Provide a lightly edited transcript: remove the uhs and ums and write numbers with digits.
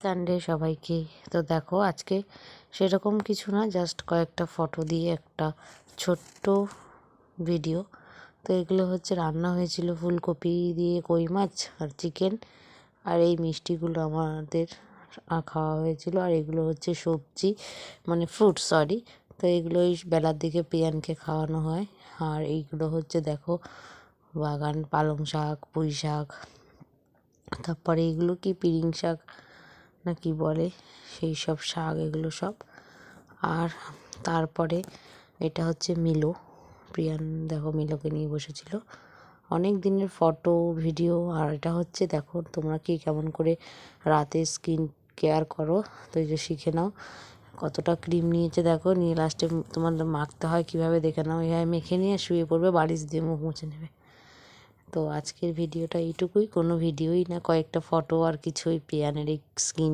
Sunday সবাইকে। তো দেখো আজকে সেরকম কিছু না, জাস্ট কয়েকটা ফটো দিয়ে একটা ছোট্ট ভিডিও। তো এগুলো হচ্ছে রান্না হয়েছিল ফুলকপি দিয়ে কই মাছ আর চিকেন, আর এই মিষ্টিগুলো আমাদের খাওয়া হয়েছিল। আর এগুলো হচ্ছে সবজি, মানে ফ্রুট সরি। তো এগুলো এই বেলার দিকে পিয়ানকে খাওয়ানো হয়। আর এইগুলো হচ্ছে দেখো বাগান পালং শাক, পুঁই শাক, তারপরে এগুলো কি পিরিং শাক না কি বলে, সেই সব শাক এগুলো সব। আর তারপরে এটা হচ্ছে মিলো, প্রিয়ান দেখো মিলোকে নিয়ে বসেছিল। অনেক দিনের ফটো ভিডিও। আর এটা হচ্ছে দেখো তোমরা কি কেমন করে রাতে স্কিন কেয়ার করো, তো এই যে শিখে নাও। কতটা ক্রিম নিয়েছে দেখো, নিয়ে লাস্টে তোমার মাখতে হয় কীভাবে দেখে নাও। এভাবে মেখে নিয়ে শুয়ে পড়বে, বালিশ দিয়ে মুখ মুছে নেবে। তো আজকের ভিডিওটা এইটুকুই, কোনো ভিডিওই না, কয়েকটা ফটো আর কিছুই প্রিয়ানের এই স্কিন